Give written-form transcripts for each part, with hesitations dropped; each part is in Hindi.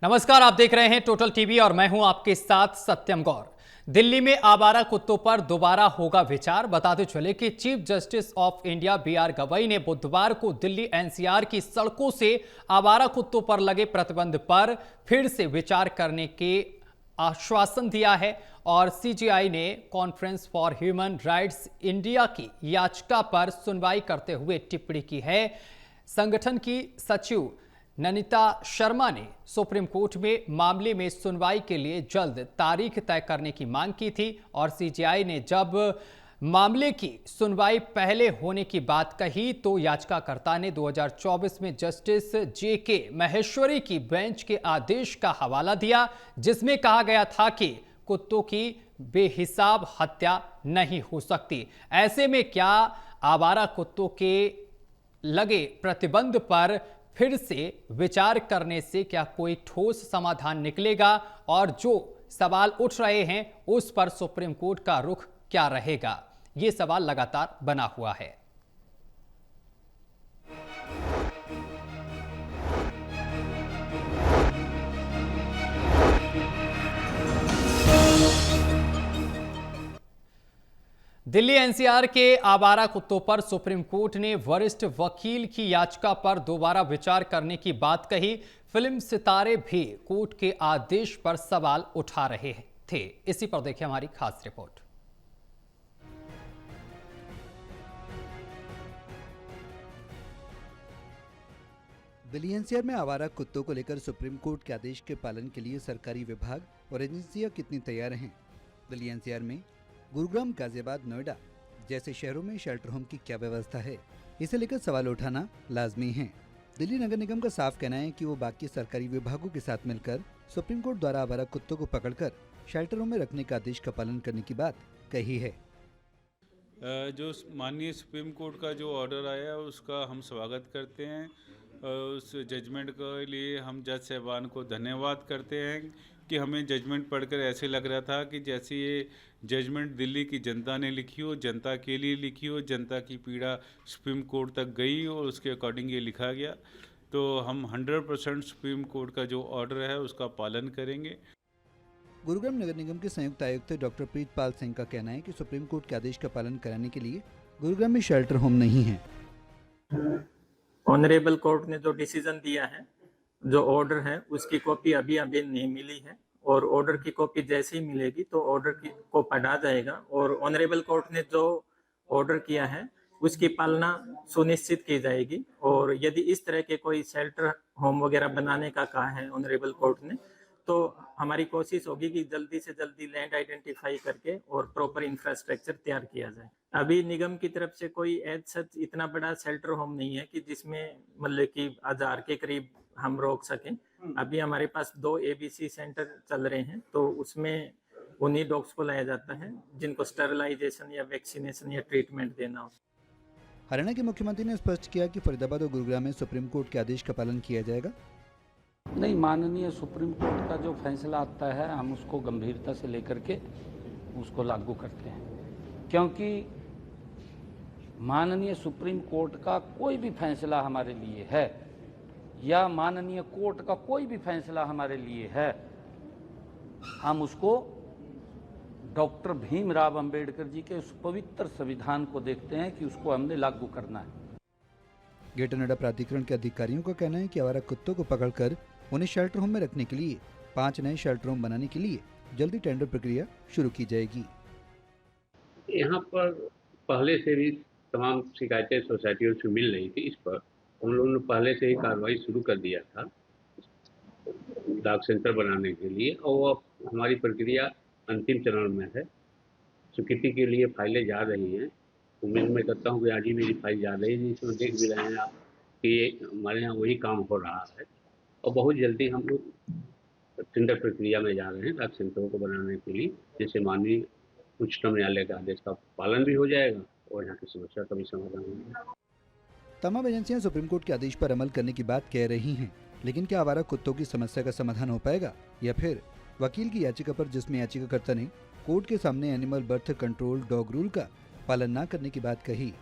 नमस्कार, आप देख रहे हैं टोटल टीवी और मैं हूं आपके साथ सत्यम गौर। दिल्ली में आवारा कुत्तों पर दोबारा होगा विचार। बताते चले कि chief justice of India B R Gavai ने बुधवार को दिल्ली एनसीआर की सड़कों से आवारा कुत्तों पर लगे प्रतिबंध पर फिर से विचार करने के आश्वासन दिया है और सीजेआई ने conference for human rights India की याचिका पर सुनवाई करते हुए टिप्पणी की है। संगठन की सचिव ननिता शर्मा ने सुप्रीम कोर्ट में मामले में सुनवाई के लिए जल्द तारीख तय करने की मांग की थी और सीजेआई ने जब मामले की सुनवाई पहले होने की बात कही तो याचिकाकर्ता ने 2024 में जस्टिस जेके महेश्वरी की बेंच के आदेश का हवाला दिया, जिसमें कहा गया था कि कुत्तों की बेहिसाब हत्या नहीं हो सकती। ऐसे में क्या आवारा कुत्तों के लगे प्रतिबंध पर फिर से विचार करने से क्या कोई ठोस समाधान निकलेगा और जो सवाल उठ रहे हैं उस पर सुप्रीम कोर्ट का रुख क्या रहेगा, ये सवाल लगातार बना हुआ है। दिल्ली एनसीआर के आवारा कुत्तों पर सुप्रीम कोर्ट ने वरिष्ठ वकील की याचिका पर दोबारा विचार करने की बात कही। फिल्म सितारे भी कोर्ट के आदेश पर सवाल उठा रहे थे। इसी पर देखिए हमारी खास रिपोर्ट। दिल्ली एनसीआर में आवारा कुत्तों को लेकर सुप्रीम कोर्ट के आदेश के पालन के लिए सरकारी विभाग और एजेंसियां कितनी तैयार हैं? दिल्ली एनसीआर में गुरुग्राम, गाजियाबाद, नोएडा जैसे शहरों में शेल्टर होम की क्या व्यवस्था है, इसे लेकर सवाल उठाना लाजमी है। दिल्ली नगर निगम का साफ कहना है कि वो बाकी सरकारी विभागों के साथ मिलकर सुप्रीम कोर्ट द्वारा आवारा कुत्तों को पकड़कर शेल्टर होम में रखने का आदेश का पालन करने की बात कही है। जो माननीय सुप्रीम कोर्ट का जो ऑर्डर आया उसका हम स्वागत करते हैं। उस जजमेंट के लिए हम जज साहबान को धन्यवाद करते हैं कि हमें जजमेंट पढ़कर ऐसे लग रहा था कि जैसे ये जजमेंट दिल्ली की जनता ने लिखी हो, जनता के लिए लिखी हो, जनता की पीड़ा सुप्रीम कोर्ट तक गई और उसके अकॉर्डिंग ये लिखा गया। तो हम 100% सुप्रीम कोर्ट का जो ऑर्डर है उसका पालन करेंगे। गुरुग्राम नगर निगम के संयुक्त आयुक्त डॉक्टर प्रीतपाल सिंह का कहना है कि सुप्रीम कोर्ट के आदेश का पालन कराने के लिए गुरुग्राम में शेल्टर होम नहीं है। ऑनरेबल कोर्ट ने जो डिसीजन दिया है, जो ऑर्डर है, उसकी कॉपी अभी नहीं मिली है और ऑर्डर की कॉपी जैसे ही मिलेगी तो ऑर्डर को पढ़ा जाएगा और ऑनरेबल कोर्ट ने जो ऑर्डर किया है उसकी पालना सुनिश्चित की जाएगी। और यदि इस तरह के कोई शेल्टर होम वगैरह बनाने का कहा है ऑनरेबल कोर्ट ने, तो हमारी कोशिश होगी कि जल्दी से जल्दी लैंड आइडेंटिफाई करके और प्रॉपर इंफ्रास्ट्रक्चर तैयार किया जाए। अभी निगम की तरफ से कोई एज सच इतना बड़ा शेल्टर होम नहीं है कि जिसमें मतलब कि 1000 के करीब हम रोक सकें। अभी हमारे पास 2 एबीसी सेंटर चल रहे हैं, तो उसमें उन्हीं डॉग्स को लाया जाता है जिनको स्टरलाइजेशन या वैक्सीनेशन या ट्रीटमेंट देना हो। हरियाणा के मुख्यमंत्री ने स्पष्ट किया कि फरीदाबाद और गुरुग्राम में सुप्रीम कोर्ट के आदेश का पालन किया जाएगा। नहीं, माननीय सुप्रीम कोर्ट का जो फैसला आता है हम उसको गंभीरता से लेकर के उसको लागू करते हैं, क्योंकि माननीय सुप्रीम कोर्ट का कोई भी फैसला हमारे लिए है या माननीय कोर्ट का कोई भी फैसला हमारे लिए है, हम उसको डॉक्टर भीमराव अंबेडकर जी के उस पवित्र संविधान को देखते हैं कि उसको हमने लागू करना है। ग्रेटर नोएडा प्राधिकरण के अधिकारियों का कहना है कि आवारा कुत्तों को पकड़कर उन्हें शेल्टर होम में रखने के लिए 5 नए शेल्टर होम बनाने के लिए जल्दी टेंडर प्रक्रिया शुरू की जाएगी। यहाँ पर पहले से भी तमाम शिकायतें सोसाइटियों से मिल रही थी। इस पर हम लोगों ने पहले से ही कार्रवाई शुरू कर दिया था डॉग सेंटर बनाने के लिए और वो हमारी प्रक्रिया अंतिम चरण में है। स्वीकृति के लिए फाइलें जा रही हैं। उम्मीद मैं करता हूँ कि आज ही मेरी फाइल जा रही है, जिसमें देख भी रहे हैं आप कि हमारे यहाँ वही काम हो रहा है और बहुत जल्दी हम लोग टेंडर प्रक्रिया में जा रहे हैं डॉग सेंटरों को बनाने के लिए, जिससे माननीय उच्चतम न्यायालय का आदेश का पालन भी हो जाएगा और यहाँ की समस्या का भी समाधान होगा। तमाम एजेंसियां सुप्रीम कोर्ट के आदेश पर अमल करने की बात कह रही हैं, लेकिन क्या आवारा कुत्तों की समस्या का समाधान हो पाएगा या फिर वकील की याचिका पर, जिसमें याचिकाकर्ता ने कोर्ट के सामने animal birth control dog rule का पालन न करने की बात कही,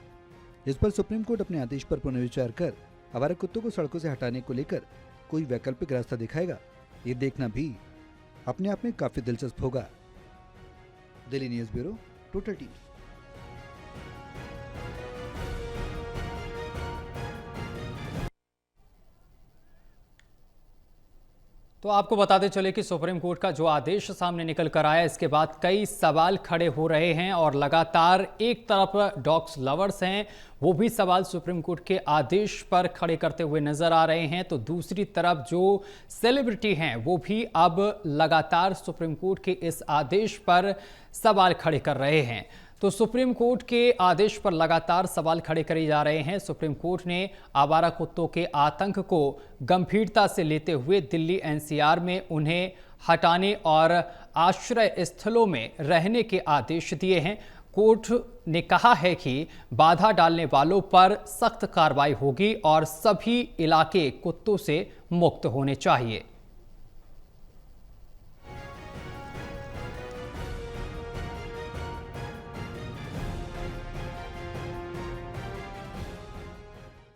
इस पर सुप्रीम कोर्ट अपने आदेश पर पुनर्विचार कर आवारा कुत्तों को सड़कों से हटाने को लेकर कोई वैकल्पिक रास्ता दिखाएगा ये देखना भी अपने आप में काफी दिलचस्प होगा। Delhi news bureau, total TV. तो आपको बताते चले कि सुप्रीम कोर्ट का जो आदेश सामने निकल कर आया, इसके बाद कई सवाल खड़े हो रहे हैं और लगातार एक तरफ डॉग्स लवर्स हैं, वो भी सवाल सुप्रीम कोर्ट के आदेश पर खड़े करते हुए नजर आ रहे हैं, तो दूसरी तरफ जो सेलिब्रिटी हैं वो भी अब लगातार सुप्रीम कोर्ट के इस आदेश पर सवाल खड़े कर रहे हैं। तो सुप्रीम कोर्ट के आदेश पर लगातार सवाल खड़े करे जा रहे हैं। सुप्रीम कोर्ट ने आवारा कुत्तों के आतंक को गंभीरता से लेते हुए दिल्ली एनसीआर में उन्हें हटाने और आश्रय स्थलों में रहने के आदेश दिए हैं। कोर्ट ने कहा है कि बाधा डालने वालों पर सख्त कार्रवाई होगी और सभी इलाके कुत्तों से मुक्त होने चाहिए।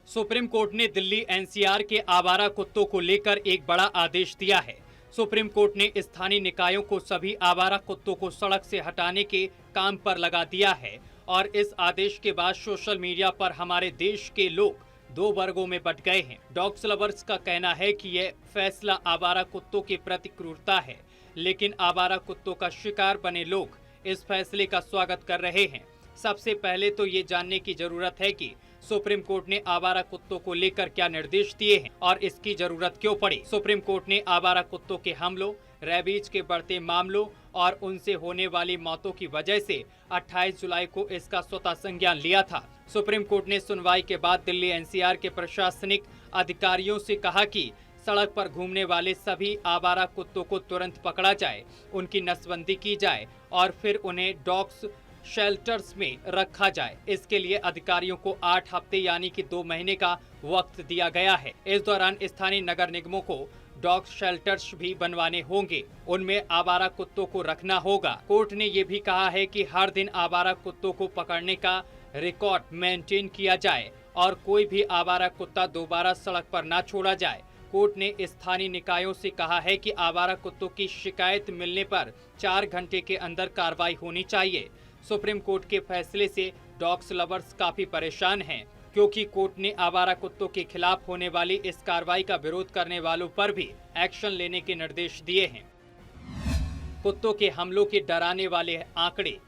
सुप्रीम कोर्ट ने दिल्ली एनसीआर के आवारा कुत्तों को लेकर एक बड़ा आदेश दिया है। सुप्रीम कोर्ट ने स्थानीय निकायों को सभी आवारा कुत्तों को सड़क से हटाने के काम पर लगा दिया है और इस आदेश के बाद सोशल मीडिया पर हमारे देश के लोग दो वर्गों में बंट गए हैं। डॉग्स लवर्स का कहना है कि यह फैसला आवारा कुत्तों के प्रति क्रूरता है, लेकिन आवारा कुत्तों का शिकार बने लोग इस फैसले का स्वागत कर रहे हैं। सबसे पहले तो ये जानने की जरूरत है कि सुप्रीम कोर्ट ने आवारा कुत्तों को लेकर क्या निर्देश दिए हैं और इसकी जरूरत क्यों पड़ी। सुप्रीम कोर्ट ने आवारा कुत्तों के हमलों, रेबीज के बढ़ते मामलों और उनसे होने वाली मौतों की वजह से 28 जुलाई को इसका स्वतः संज्ञान लिया था। सुप्रीम कोर्ट ने सुनवाई के बाद दिल्ली एनसीआर के प्रशासनिक अधिकारियों से कहा कि सड़क पर घूमने वाले सभी आवारा कुत्तों को तुरंत पकड़ा जाए, उनकी नसबंदी की जाए और फिर उन्हें डॉग्स शेल्टर्स में रखा जाए। इसके लिए अधिकारियों को 8 हफ्ते यानी कि 2 महीने का वक्त दिया गया है। इस दौरान स्थानीय नगर निगमों को डॉग शेल्टर्स भी बनवाने होंगे, उनमें आवारा कुत्तों को रखना होगा। कोर्ट ने ये भी कहा है कि हर दिन आवारा कुत्तों को पकड़ने का रिकॉर्ड मेंटेन किया जाए और कोई भी आवारा कुत्ता दोबारा सड़क पर न छोड़ा जाए। कोर्ट ने स्थानीय निकायों से कहा है कि आवारा कुत्तों की शिकायत मिलने पर 4 घंटे के अंदर कार्रवाई होनी चाहिए। सुप्रीम कोर्ट के फैसले से डॉग्स लवर्स काफी परेशान हैं, क्योंकि कोर्ट ने आवारा कुत्तों के खिलाफ होने वाली इस कार्रवाई का विरोध करने वालों पर भी एक्शन लेने के निर्देश दिए हैं। कुत्तों के हमलों के डराने वाले आंकड़े।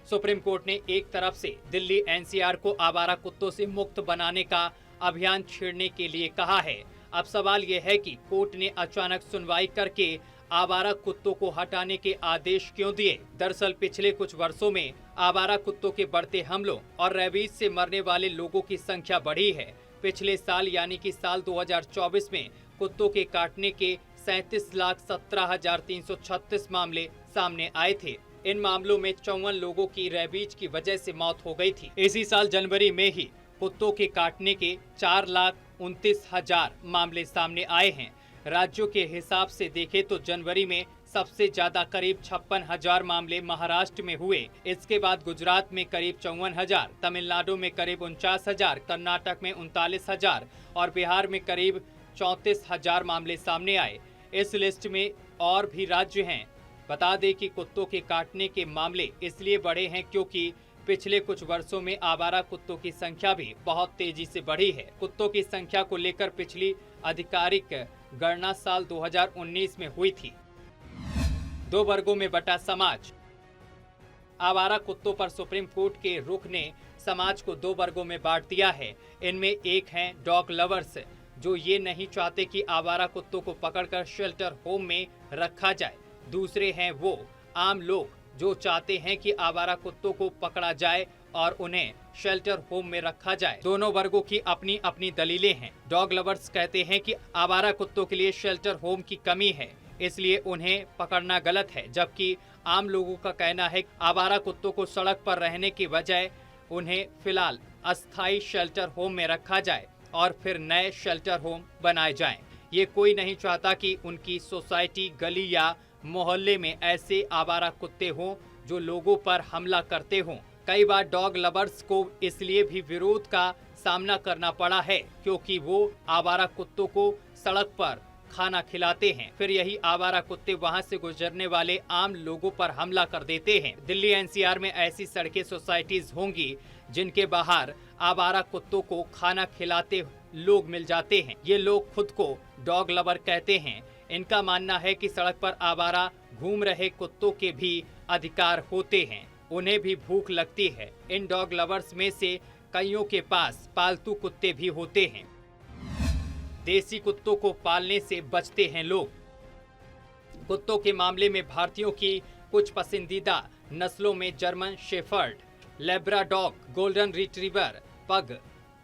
सुप्रीम कोर्ट ने एक तरफ से दिल्ली एनसीआर को आवारा कुत्तों से मुक्त बनाने का अभियान छेड़ने के लिए कहा है। अब सवाल यह है कि कोर्ट ने अचानक सुनवाई करके आवारा कुत्तों को हटाने के आदेश क्यों दिए। दरअसल पिछले कुछ वर्षों में आवारा कुत्तों के बढ़ते हमलों और रेबीज से मरने वाले लोगों की संख्या बढ़ी है। पिछले साल यानी कि साल 2024 में कुत्तों के काटने के 37,17,336 मामले सामने आए थे। इन मामलों में 54 लोगों की रेबीज की वजह से मौत हो गई थी। इसी साल जनवरी में ही कुत्तों के काटने के 4,29,000 मामले सामने आए हैं। राज्यों के हिसाब से देखें तो जनवरी में सबसे ज्यादा करीब 56,000 मामले महाराष्ट्र में हुए। इसके बाद गुजरात में करीब 54,000, तमिलनाडु में करीब 49,000, कर्नाटक में 39,000 और बिहार में करीब 34,000 मामले सामने आए। इस लिस्ट में और भी राज्य हैं। बता दें कि कुत्तों के काटने के मामले इसलिए बढ़े हैं क्योंकि पिछले कुछ वर्षों में आवारा कुत्तों की संख्या भी बहुत तेजी से बढ़ी है। कुत्तों की संख्या को लेकर पिछली आधिकारिक गणना साल 2019 में हुई थी। 2 वर्गों में बटा समाज। आवारा कुत्तों पर सुप्रीम कोर्ट के रुख ने समाज को 2 वर्गों में बांट दिया है। इनमें एक हैं डॉग लवर्स, जो ये नहीं चाहते कि आवारा कुत्तों को पकड़कर शेल्टर होम में रखा जाए। दूसरे हैं वो आम लोग जो चाहते हैं कि आवारा कुत्तों को पकड़ा जाए और उन्हें शेल्टर होम में रखा जाए। दोनों वर्गों की अपनी अपनी दलीलें हैं। डॉग लवर्स कहते हैं कि आवारा कुत्तों के लिए शेल्टर होम की कमी है, इसलिए उन्हें पकड़ना गलत है, जबकि आम लोगों का कहना है कि आवारा कुत्तों को सड़क पर रहने की बजाय उन्हें फिलहाल अस्थायी शेल्टर होम में रखा जाए और फिर नए शेल्टर होम बनाए जाएं। ये कोई नहीं चाहता कि उनकी सोसाइटी, गली या मोहल्ले में ऐसे आवारा कुत्ते हों जो लोगों पर हमला करते हों। कई बार डॉग लवर्स को इसलिए भी विरोध का सामना करना पड़ा है क्योंकि वो आवारा कुत्तों को सड़क पर खाना खिलाते हैं, फिर यही आवारा कुत्ते वहां से गुजरने वाले आम लोगों पर हमला कर देते हैं। दिल्ली एनसीआर में ऐसी सड़कें, सोसाइटीज होंगी जिनके बाहर आवारा कुत्तों को खाना खिलाते लोग मिल जाते हैं। ये लोग खुद को डॉग लवर कहते हैं। इनका मानना है कि सड़क पर आवारा घूम रहे कुत्तों के भी अधिकार होते हैं, उन्हें भी भूख लगती है। इन डॉग लवर्स में से कईयों के पास पालतू कुत्ते भी होते हैं। देसी कुत्तों को पालने से बचते हैं लोग। कुत्तों के मामले में भारतीयों की कुछ पसंदीदा नस्लों में जर्मन शेफर्ड, लैब्राडॉग, गोल्डन रिट्रीवर, पग,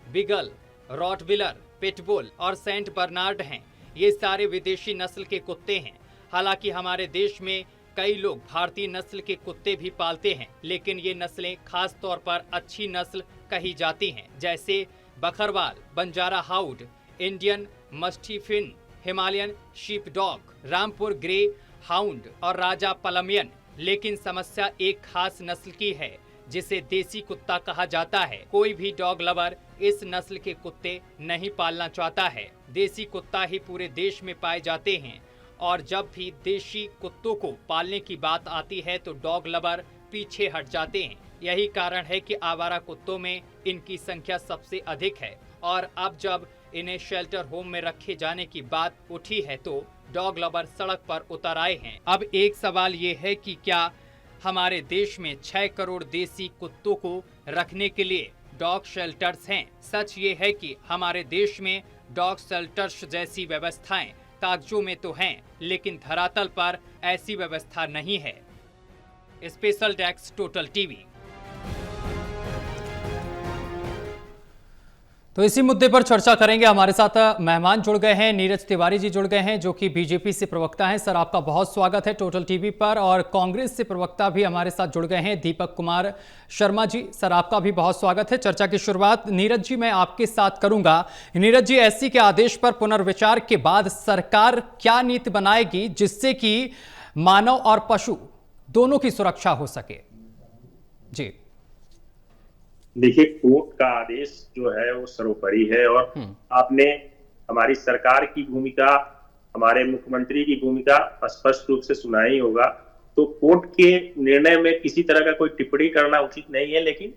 बिगल, रॉटविलर, पिटबुल और सेंट बर्नार्ड हैं। ये सारे विदेशी नस्ल के कुत्ते हैं। हालांकि हमारे देश में कई लोग भारतीय नस्ल के कुत्ते भी पालते हैं, लेकिन ये नस्लें खास तौर पर अच्छी नस्ल कही जाती हैं, जैसे बकरवाल, बंजारा हाउंड, इंडियन मस्टिफिन, Himalayan sheep dog, Rampur grey hound और राजा पलमियन। लेकिन समस्या एक खास नस्ल की है जिसे देसी कुत्ता कहा जाता है। कोई भी डॉग लवर इस नस्ल के कुत्ते नहीं पालना चाहता है। देसी कुत्ता ही पूरे देश में पाए जाते हैं और जब भी देशी कुत्तों को पालने की बात आती है तो डॉग लवर पीछे हट जाते हैं। यही कारण है कि आवारा कुत्तों में इनकी संख्या सबसे अधिक है और अब जब इन्हें शेल्टर होम में रखे जाने की बात उठी है तो डॉग लवर सड़क पर उतर आए हैं। अब एक सवाल ये है कि क्या हमारे देश में 6 करोड़ देसी कुत्तों को रखने के लिए डॉग शेल्टर्स हैं? सच ये है कि हमारे देश में डॉग शेल्टर्स जैसी व्यवस्थाएं कागजों में तो हैं, लेकिन धरातल पर ऐसी व्यवस्था नहीं है। Special desk total TV. तो इसी मुद्दे पर चर्चा करेंगे। हमारे साथ मेहमान जुड़ गए हैं, नीरज तिवारी जी जुड़ गए हैं जो कि बीजेपी से प्रवक्ता हैं। सर, आपका बहुत स्वागत है टोटल टीवी पर। और कांग्रेस से प्रवक्ता भी हमारे साथ जुड़ गए हैं, दीपक कुमार शर्मा जी। सर, आपका भी बहुत स्वागत है। चर्चा की शुरुआत नीरज जी मैं आपके साथ करूंगा। नीरज जी, एससी के आदेश पर पुनर्विचार के बाद सरकार क्या नीति बनाएगी जिससे कि मानव और पशु दोनों की सुरक्षा हो सके? जी देखिए, कोर्ट का आदेश जो है वो सर्वोपरि है और आपने हमारी सरकार की भूमिका, हमारे मुख्यमंत्री की भूमिका स्पष्ट रूप से सुना ही होगा। तो कोर्ट के निर्णय में किसी तरह का कोई टिप्पणी करना उचित नहीं है, लेकिन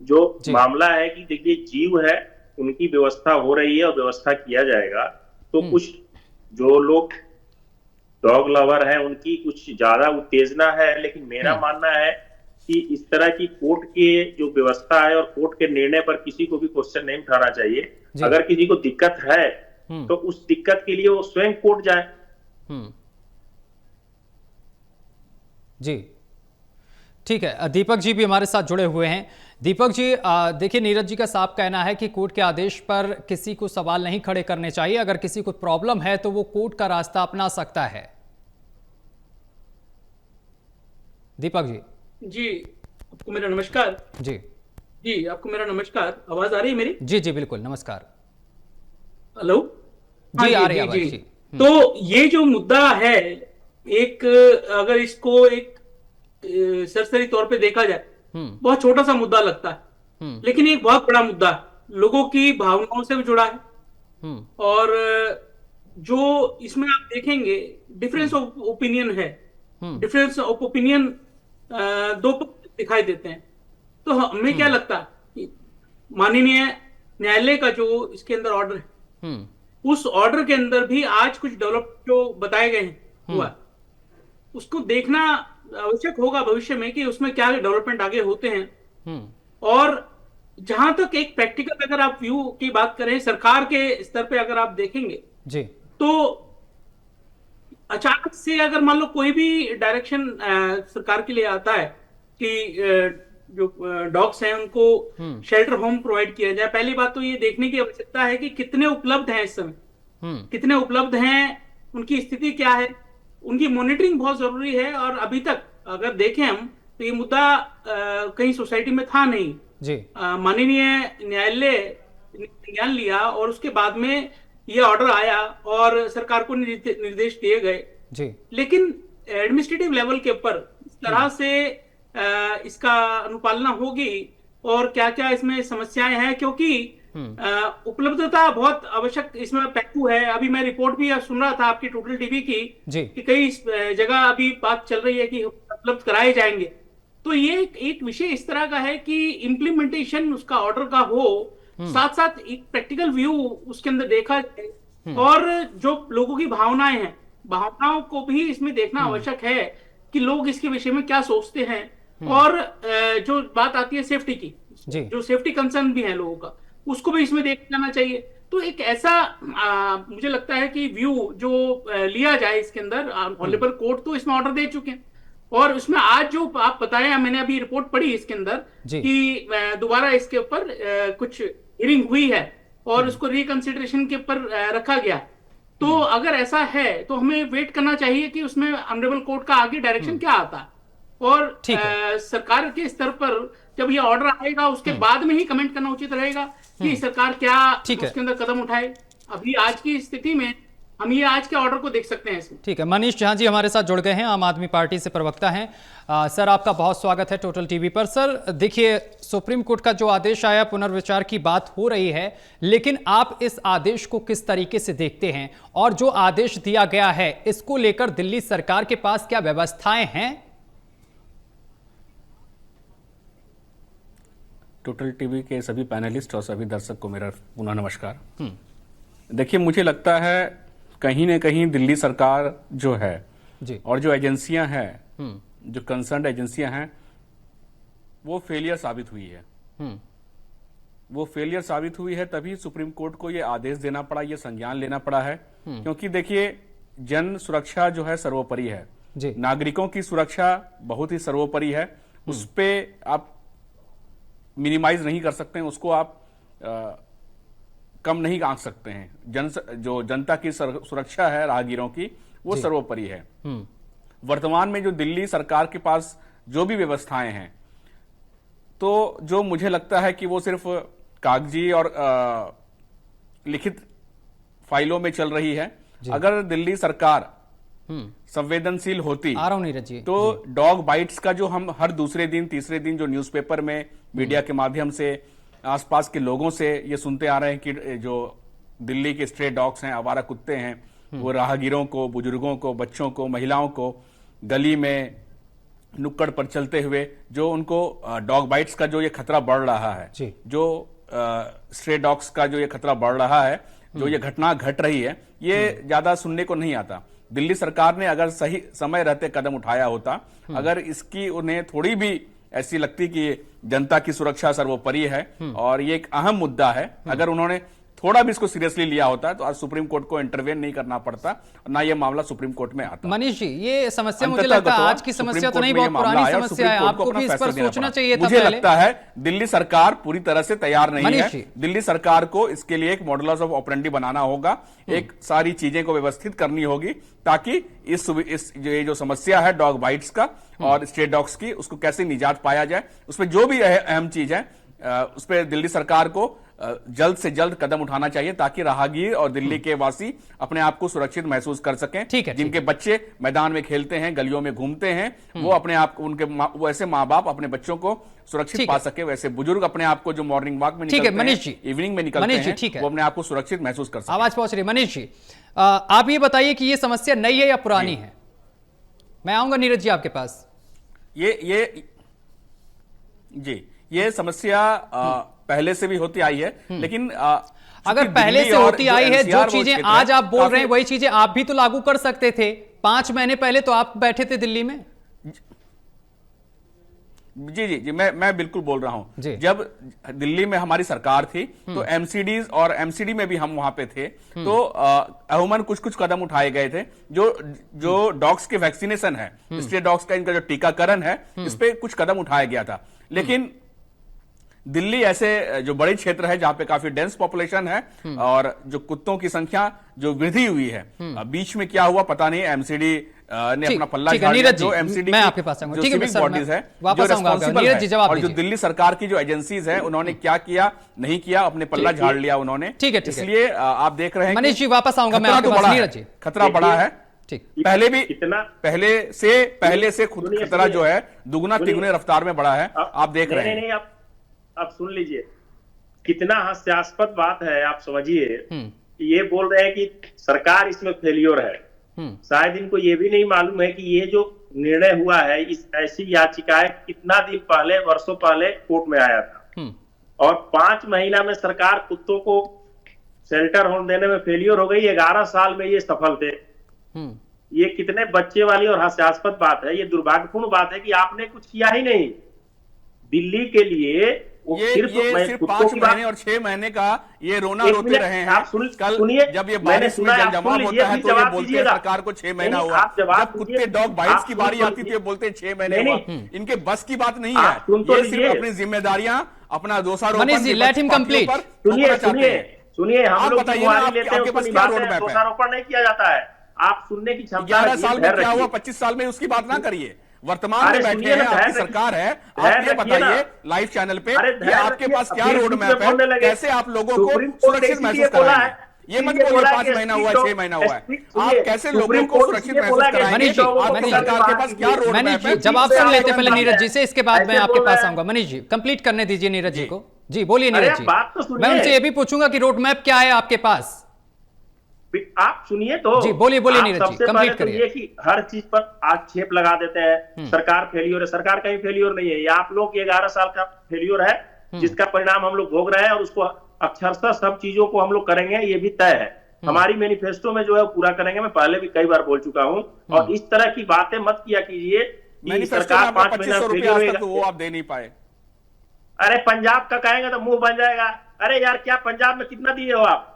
जो मामला है कि देखिए जीव है, उनकी व्यवस्था हो रही है और व्यवस्था किया जाएगा। तो कुछ जो लोग डॉग लवर हैं उनकी कुछ ज्यादा उत्तेजना है, लेकिन मेरा मानना है कि इस तरह की कोर्ट के जो व्यवस्था है और कोर्ट के निर्णय पर किसी को भी क्वेश्चन नहीं उठाना चाहिए। अगर किसी को दिक्कत है तो उस दिक्कत के लिए वो स्वयं कोर्ट जाए। जी ठीक है। दीपक जी भी हमारे साथ जुड़े हुए हैं। दीपक जी, देखिए, नीरज जी का साफ कहना है कि कोर्ट के आदेश पर किसी को सवाल नहीं खड़े करने चाहिए। अगर किसी को प्रॉब्लम है तो वो कोर्ट का रास्ता अपना सकता है। दीपक जी आपको मेरा नमस्कार। जी आपको मेरा नमस्कार। आवाज आ रही है मेरी? जी बिल्कुल, नमस्कार। हेलो जी, आ रही है आवाज जी। तो ये जो मुद्दा है, एक अगर इसको एक सरसरी तौर पे देखा जाए बहुत छोटा सा मुद्दा लगता है, लेकिन एक बहुत बड़ा मुद्दा है, लोगों की भावनाओं से भी जुड़ा है। और जो इसमें आप देखेंगे डिफरेंस ऑफ ओपिनियन है। डिफरेंस ऑफ ओपिनियन दो दिखाई देते हैं। तो हमें क्या लगता है, माननीय न्यायालय का जो इसके अंदर ऑर्डर है, उस ऑर्डर के अंदर भी आज कुछ डेवलप जो बताए गए हैं हुआ, उसको देखना आवश्यक होगा भविष्य में कि उसमें क्या डेवलपमेंट आगे होते हैं। और जहां तक एक प्रैक्टिकल अगर आप व्यू की बात करें, सरकार के स्तर पे अगर आप देखेंगे जी, तो अचानक से अगर मान लो कोई भी डायरेक्शन सरकार के लिए आता है कि जो डॉग्स हैं उनको शेल्टर होम प्रोवाइड किया जाए, पहली बात तो ये देखने की आवश्यकता है कि कितने उपलब्ध हैं इस समय, कितने उपलब्ध हैं, उनकी स्थिति क्या है, उनकी मॉनिटरिंग बहुत जरूरी है। और अभी तक अगर देखें हम तो ये मुद्दा कहीं सोसाइटी में था नहीं जी। माननीय न्यायालय ने संज्ञान लिया और उसके बाद में ये ऑर्डर आया और सरकार को निर्देश दिए गए जी। लेकिन एडमिनिस्ट्रेटिव लेवल के ऊपर इस तरह से इसका अनुपालना होगी और क्या क्या इसमें समस्याएं हैं, क्योंकि उपलब्धता बहुत आवश्यक इसमें पहलू है। अभी मैं रिपोर्ट भी सुन रहा था आपकी टोटल टीवी की कि कई जगह अभी बात चल रही है कि उपलब्ध कराए जाएंगे। तो ये एक विषय इस तरह का है कि इम्प्लीमेंटेशन उसका ऑर्डर का हो, साथ साथ एक प्रैक्टिकल व्यू उसके अंदर देखा जाए और जो लोगों की भावनाएं हैं, भावनाओं को भी इसमें देखना आवश्यक है कि लोग इसके विषय में क्या सोचते हैं। और जो बात आती है सेफ्टी की, जो सेफ्टी कंसर्न भी है लोगों का, उसको भी इसमें देखा जाना चाहिए। तो एक ऐसा मुझे लगता है कि व्यू जो लिया जाए इसके अंदर, ऑनरेबल कोर्ट तो इसमें ऑर्डर दे चुके हैं और उसमें आज जो आप बताया, मैंने अभी रिपोर्ट पढ़ी इसके अंदर कि दोबारा इसके ऊपर कुछ हियरिंग हुई है और उसको रिकंसिडरेशन के ऊपर रखा गया। तो अगर ऐसा है तो हमें वेट करना चाहिए कि उसमें ऑनरेबल कोर्ट का आगे डायरेक्शन क्या आता है और सरकार के स्तर पर जब ये ऑर्डर आएगा उसके बाद में ही कमेंट करना उचित रहेगा कि सरकार क्या उसके अंदर कदम उठाए। अभी आज की स्थिति में हम ये आज के ऑर्डर को देख सकते हैं इसमें। ठीक है, मनीष झा जी हमारे साथ जुड़ गए हैं, आम आदमी पार्टी से प्रवक्ता हैं। सर आपका बहुत स्वागत है टोटल टीवी पर। सर देखिए, सुप्रीम कोर्ट का जो आदेश आया, पुनर्विचार की बात हो रही है, लेकिन आप इस आदेश को किस तरीके से देखते हैं और जो आदेश दिया गया है इसको लेकर दिल्ली सरकार के पास क्या व्यवस्थाएं हैं? टोटल टीवी के सभी पैनलिस्ट और सभी दर्शक को मेरा पुनः नमस्कार। देखिए, मुझे लगता है कहीं न कहीं दिल्ली सरकार जो है और जो एजेंसियां हैं, जो कंसर्न एजेंसियां हैं, वो फेलियर साबित हुई है। वो फेलियर साबित हुई है तभी सुप्रीम कोर्ट को ये आदेश देना पड़ा, ये संज्ञान लेना पड़ा है। क्योंकि देखिए, जन सुरक्षा जो है सर्वोपरि है, नागरिकों की सुरक्षा बहुत ही सर्वोपरि है। उस पे आप मिनिमाइज नहीं कर सकते हैं, उसको आप कम नहीं आंक सकते हैं। जो जनता की सुरक्षा है, राहगीरों की, वो सर्वोपरि है। वर्तमान में जो दिल्ली सरकार के पास जो भी व्यवस्थाएं हैं, तो जो मुझे लगता है कि वो सिर्फ कागजी और लिखित फाइलों में चल रही है। अगर दिल्ली सरकार संवेदनशील होती तो डॉग बाइट्स का जो हम हर दूसरे दिन तीसरे दिन जो न्यूज़पेपर में मीडिया के माध्यम से आसपास के लोगों से ये सुनते आ रहे हैं कि जो दिल्ली के स्ट्रे डॉग्स हैं, आवारा कुत्ते हैं, वो राहगीरों को, बुजुर्गों को, बच्चों को, महिलाओं को गली में नुक्कड़ पर चलते हुए जो उनको डॉग बाइट्स का जो ये खतरा बढ़ रहा है, जो स्ट्रे डॉग्स का जो ये खतरा बढ़ रहा है, जो ये घटना घट रही है, ये ज्यादा सुनने को नहीं आता। दिल्ली सरकार ने अगर सही समय रहते कदम उठाया होता, अगर इसकी उन्हें थोड़ी भी ऐसी लगती कि जनता की सुरक्षा सर्वोपरि है और ये एक अहम मुद्दा है, अगर उन्होंने थोड़ा भी इसको सीरियसली लिया होता तो आज सुप्रीम कोर्ट को इंटरवेन नहीं करना पड़ता, ना ये मामला सुप्रीम कोर्ट में आता। मनीष जी, ये समस्या मुझे लगता है आज की समस्या तो नहीं, बहुत पुरानी समस्या है, आपको भी इस पर सोचना चाहिए था। मुझे लगता है दिल्ली सरकार पूरी तरह से तैयार नहीं है। दिल्ली सरकार को इसके लिए एक मॉडुलस ऑफ ऑपरेंडी बनाना होगा, एक सारी चीजें को व्यवस्थित करनी होगी ताकि इस ये जो समस्या है डॉग बाइट्स का और स्ट्रे डॉग्स की, उसको कैसे निजात पाया जाए, उसमें जो भी अहम चीज है उस पर दिल्ली सरकार को जल्द से जल्द कदम उठाना चाहिए ताकि राहगीर और दिल्ली के वासी अपने आप को सुरक्षित महसूस कर सकें। जिनके बच्चे मैदान में खेलते हैं, गलियों में घूमते हैं, वो अपने आप उनके वैसे माँ बाप अपने बच्चों को सुरक्षित पा सके, वैसे बुजुर्ग अपने आप को जो मॉर्निंग वॉक में निकलते हैं, इवनिंग में निकलते हैं, वो अपने आप को सुरक्षित महसूस कर सके। आवाज पहुंच रही है। मनीष जी, आप ये बताइए कि ये समस्या नई है या पुरानी है? मैं आऊंगा नीरज जी आपके पास। ये समस्या पहले से भी होती आई है, लेकिन अगर पहले से होती आई है, जो चीजें आज आप बोल रहे हैं वही चीजें आप भी तो लागू कर सकते थे। 5 महीने पहले तो आप बैठे थे दिल्ली में। जी, मैं बिल्कुल बोल रहा हूं। जब दिल्ली में हमारी सरकार थी तो एमसीडीज और एमसीडी में भी हम वहां पे थे, तो अमूमन कुछ कदम उठाए गए थे। जो डॉग्स के वैक्सीनेशन है, स्ट्रे डॉग्स का इनका जो टीकाकरण है, इस पे कुछ कदम उठाया गया था। लेकिन दिल्ली ऐसे जो बड़े क्षेत्र है जहां पे काफी डेंस पॉपुलेशन है और जो कुत्तों की संख्या जो वृद्धि हुई है, बीच में क्या हुआ पता नहीं, एमसीडी ने अपना पल्ला झाड़ दिया। जो एमसीडी मैं आपके पास आऊंगा, जो सिविक बॉडीज है, जो रिस्पॉन्सिबल है, और जो दिल्ली सरकार की जो एजेंसीज है, उन्होंने क्या किया नहीं किया, अपने पल्ला झाड़ लिया उन्होंने। इसलिए आप देख रहे हैं मनीष जी, वापस आऊंगा मैं आपके पास। नीरज जी, खतरा बड़ा है। पहले से खुद खतरा जो है दुगुना तिगुने रफ्तार में बढ़ा है, आप देख रहे हैं। आप सुन लीजिए, कितना हास्यास्पद बात है, आप समझिए। ये बोल रहे हैं कि सरकार इसमें फेलियर है। शायद इनको ये भी नहीं मालूम है कि ये जो निर्णय हुआ है, इस ऐसी याचिकाएं कितना दिन पहले, वर्षों पहले कोर्ट में आया था, और 5 महीना में सरकार कुत्तों को शेल्टर होम देने में फेलियर हो गई। 11 साल में ये सफल थे। ये कितने बच्चे वाली और हास्यास्पद बात है। ये दुर्भाग्यपूर्ण बात है कि आपने कुछ किया ही नहीं दिल्ली के लिए। ये सिर्फ 5 महीने और 6 महीने का ये रोना रोते रहे हैं। कल जब ये बारिश में जल जमाव होता है तो ये बोलते हैं सरकार को 6 महीना हुआ। जब कुत्ते डॉग बाइट्स की बारी आती थी बोलते हैं 6 महीने हुआ। इनके बस की बात नहीं है। ये सिर्फ अपनी जिम्मेदारियां, अपना दोषारोपण सुनिए, हम लोग आपके पास क्या रोड मैप है? दोषारोपण नहीं किया जाता है। आप सुनने की क्षमता 11 साल में क्या हुआ, 25 साल में उसकी बात ना करिए। वर्तमान में बैठे हैं, आपकी सरकार है, आप ये बताइए लाइव चैनल पे कि आपके पास क्या रोड मैप है, कैसे आप लोगों को सुरक्षित महसूस कराएंगे। ये मत बोलिए 5 महीना हुआ है, 6 महीना हुआ है। आप कैसे लोगों को सुरक्षित महसूस कराएंगे? आपकी सरकार के पास क्या रोड मैप है? जब आप सुन लेते पहले नीरज जी से, इसके बाद मैं आपके पास आऊंगा। मनीष जी कंप्लीट करने दीजिए नीरज जी को। जी बोलिए नीरज जी। मैं उनसे ये भी पूछूंगा कि रोड मैप क्या है आपके पास। आप सुनिए तो। जी बोलिए नीरज जी, कंप्लीट करिए। ये कि हर चीज पर आक्षेप लगा देते हैं, सरकार फेलियर है। सरकार कहीं फेलियर नहीं है। ये आप लोग 11 साल का फेलियर है, जिसका परिणाम हम लोग भोग रहे हैं, और उसको अक्षरशः सब चीजों को हम लोग करेंगे, ये भी तय है। हमारी मैनिफेस्टो में जो है पूरा करेंगे। मैं पहले भी कई बार बोल चुका हूं। और इस तरह की बातें मत किया कीजिए कि सरकार 5 महीना फेलियर, वो आप दे नहीं पाए। अरे पंजाब का कहेंगे तो मुंह बन जाएगा। अरे यार, क्या पंजाब में कितना दिए हो आप?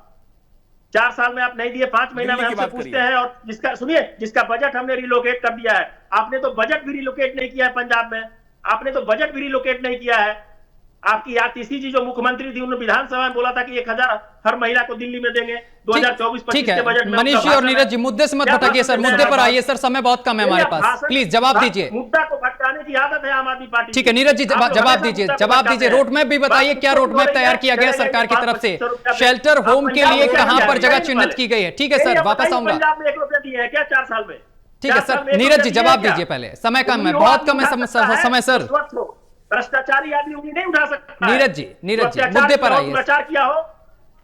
4 साल में आप नहीं दिए, 5 महीना में हमसे पूछते हैं। और जिसका बजट हमने रिलोकेट कर दिया है। आपने तो बजट भी रिलोकेट नहीं किया है पंजाब में। आपने तो बजट भी रिलोकेट नहीं किया है। आपकी आतिशी जी जो मुख्यमंत्री थी, उन्होंने विधानसभा में बोला था कि 1000 हर महिला को दिल्ली में देंगे 2024-25 के बजट में। मनीष जी और नीरज जी मुद्दे से मत भटकिए सर, मुद्दे पर आइए सर, समय बहुत कम है हमारे पास। प्लीज जवाब दीजिए। मुद्दा को भटकाने की आदत है आम आदमी पार्टी। ठीक है नीरज जी, जवाब दीजिए। रोड मैप भी बताइए, क्या रोड मैप तैयार किया गया सरकार की तरफ से? शेल्टर होम के लिए कहां पर जगह चिन्हित की गई है? ठीक है सर, वापस आऊंगा। पंजाब में 1 रुपया दिए हैं क्या 4 साल में? ठीक है सर, नीरज जी जवाब दीजिए पहले, समय कम है, बहुत कम है समय सर। भ्रष्टाचारी आदमी उंगली नहीं उठा सकता। नीरज जी मुद्दे पर आइए। प्रचार किया हो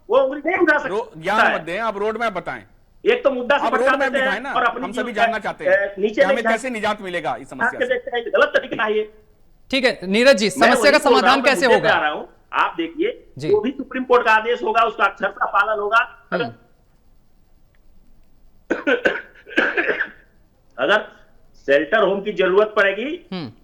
वो उंगली नहीं उठा सकता। ज्ञान मत दें, आप रोड मैप बताएं। एक तो मुद्दा से रोड मैप दिखाएं ना, हम सभी जानना चाहते हैं नीचे हमें कैसे निजात मिलेगा इस समस्या से। गलत तरीका है ये। ठीक है नीरज जी, समस्या का समाधान कैसे होगा? आप देखिए, जो भी सुप्रीम कोर्ट का आदेश होगा उसका अक्षरशः पालन होगा। अगर शेल्टर होम की जरूरत पड़ेगी,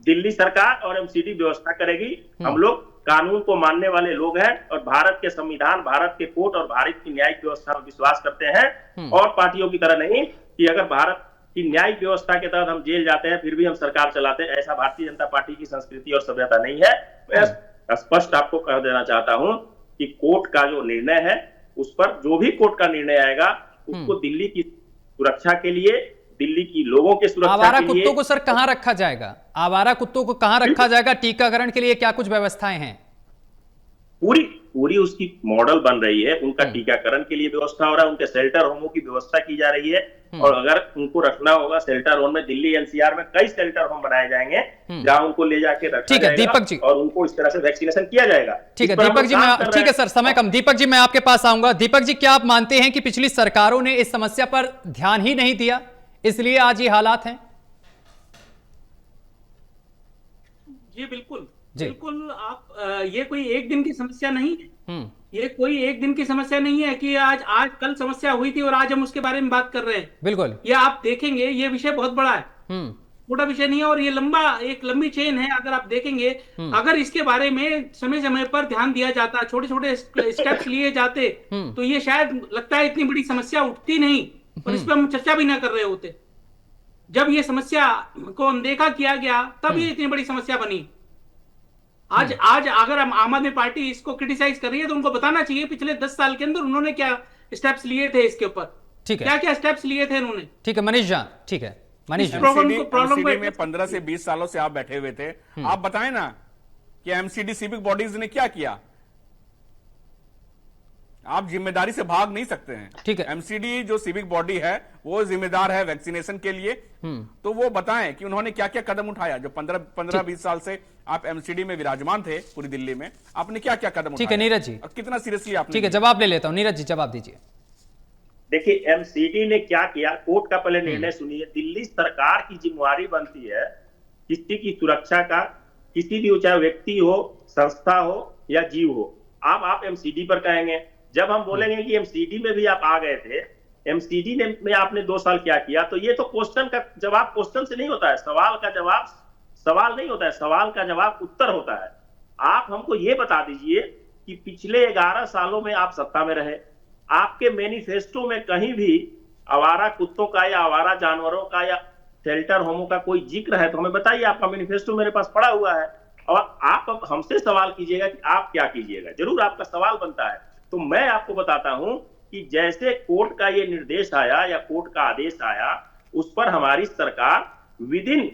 दिल्ली सरकार और एमसीडी व्यवस्था करेगी। हम लोग कानून को मानने वाले लोग हैं और भारत के संविधान, भारत के कोर्ट और भारत की न्यायिक व्यवस्था में विश्वास करते हैं। और पार्टियों की तरह नहीं कि अगर भारत की न्यायिक व्यवस्था के तहत हम जेल जाते हैं फिर भी हम सरकार चलाते हैं। ऐसा भारतीय जनता पार्टी की संस्कृति और सभ्यता नहीं है। मैं स्पष्ट आपको कह देना चाहता हूं कि कोर्ट का जो निर्णय है, उस पर जो भी कोर्ट का निर्णय आएगा, उसको दिल्ली की सुरक्षा के लिए, दिल्ली की लोगों के सुरक्षा आवारा के लिए। कुत्तों को सर कहां रखा जाएगा? आवारा कुत्तों को कहां रखा जाएगा? टीकाकरण के लिए क्या कुछ व्यवस्थाएं हैं? पूरी उसकी मॉडल बन रही है। उनका टीकाकरण के लिए व्यवस्था हो रहा है, उनके शेल्टर होमों की व्यवस्था की जा रही है। और अगर उनको रखना होगा शेल्टर होम में, दिल्ली एनसीआर में कई शेल्टर होम बनाए जाएंगे जहां उनको ले जाके रखा ठीक है दीपक जी, और उनको इस तरह से वैक्सीनेशन किया जाएगा। ठीक है दीपक जी, मैं ठीक है सर, समय कम। दीपक जी मैं आपके पास आऊंगा। दीपक जी, क्या आप मानते हैं कि पिछली सरकारों ने इस समस्या पर ध्यान ही नहीं दिया, इसलिए आज ये हालात हैं? जी बिल्कुल बिल्कुल। आप ये कोई एक दिन की समस्या नहीं है। ये कोई एक दिन की समस्या नहीं है कि आज कल समस्या हुई थी और आज हम उसके बारे में बात कर रहे हैं। बिल्कुल, ये आप देखेंगे, ये विषय बहुत बड़ा है, छोटा विषय नहीं है। और ये एक लंबी चेन है। अगर आप देखेंगे, अगर इसके बारे में समय समय पर ध्यान दिया जाता, छोटे छोटे स्टेप्स लिए जाते, तो ये शायद लगता है इतनी बड़ी समस्या उठती नहीं और इस पर हम चर्चा भी ना कर रहे होते। जब ये समस्या को अनदेखा किया गया तब ये इतनी बड़ी समस्या बनी। आज अगर हम आम आदमी पार्टी इसको क्रिटिसाइज कर रही है तो उनको बताना चाहिए पिछले 10 साल के अंदर उन्होंने क्या स्टेप्स लिए थे इसके ऊपर। ठीक है, क्या स्टेप्स लिए थे उन्होंने। ठीक है मनीष जान, ठीक है मनीष जान, प्रॉब्लम में 15 से 20 सालों से आप बैठे हुए थे, आप बताएं ना कि एमसीडी सिविक बॉडीज ने क्या किया। आप जिम्मेदारी से भाग नहीं सकते हैं। ठीक है। एमसीडी जो सिविक बॉडी है वो जिम्मेदार है वैक्सीनेशन के लिए, तो वो बताएं कि उन्होंने क्या क्या कदम उठाया। जो 15-20 साल से आप एमसीडी में विराजमान थे पूरी दिल्ली में, आपने क्या क्या कदम उठाया? ठीक है नीरज जी, कितना सीरियसली आपने? ठीक है, जवाब ले लेता हूं। नीरज जी जवाब दीजिए। देखिए, एमसीडी ने क्या किया, कोर्ट का पहले निर्णय सुनिए। दिल्ली सरकार की जिम्मेवारी बनती है किसी की सुरक्षा का, किसी भी, चाहे व्यक्ति हो, संस्था हो या जीव हो। आप एमसीडी पर कहेंगे, जब हम बोलेंगे कि एमसीडी में भी आप आ गए थे, एमसीडी में आपने 2 साल क्या किया, तो ये तो क्वेश्चन का जवाब क्वेश्चन से नहीं होता है, सवाल का जवाब सवाल नहीं होता है, सवाल का जवाब उत्तर होता है। आप हमको ये बता दीजिए कि पिछले 11 सालों में आप सत्ता में रहे, आपके मैनिफेस्टो में कहीं भी आवारा कुत्तों का या आवारा जानवरों का या शेल्टर होमों का कोई जिक्र है तो हमें बताइए। आपका मैनिफेस्टो मेरे पास पड़ा हुआ है और आप अब हमसे सवाल कीजिएगा कि आप क्या कीजिएगा, जरूर आपका सवाल बनता है। तो मैं आपको बताता हूं कि जैसे कोर्ट का ये निर्देश आया या कोर्ट का आदेश आया, उस पर हमारी सरकार विदिन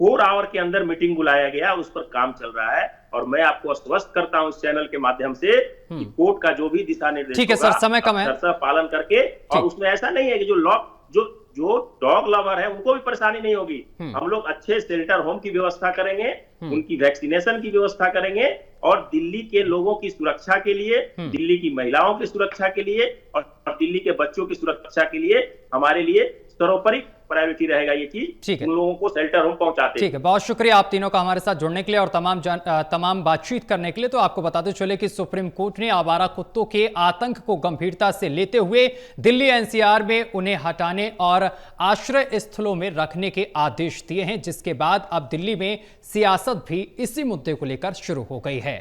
4 आवर के अंदर मीटिंग बुलाया गया, उस पर काम चल रहा है। और मैं आपको आश्वस्त करता हूं इस चैनल के माध्यम से कि कोर्ट का जो भी दिशा निर्देश, ठीक है सर, समय कम है, पालन करके, और उसमें ऐसा नहीं है कि जो डॉग लवर है उनको भी परेशानी नहीं होगी। हम लोग अच्छे शेल्टर होम की व्यवस्था करेंगे, उनकी वैक्सीनेशन की व्यवस्था करेंगे, और दिल्ली के लोगों की सुरक्षा के लिए, दिल्ली की महिलाओं की सुरक्षा के लिए और दिल्ली के बच्चों की सुरक्षा के लिए हमारे लिए सर्वोपरि प्रायोरिटी रहेगा ये चीज, उन लोगों को शेल्टर होम पहुंचाते। ठीक है, बहुत शुक्रिया आप तीनों का हमारे साथ जुड़ने के लिए और तमाम बातचीत करने के लिए। तो आपको बताते चले कि सुप्रीम कोर्ट ने आवारा कुत्तों के आतंक को गंभीरता से लेते हुए दिल्ली एनसीआर में उन्हें हटाने और आश्रय स्थलों में रखने के आदेश दिए हैं, जिसके बाद अब दिल्ली में सियासत भी इसी मुद्दे को लेकर शुरू हो गई है।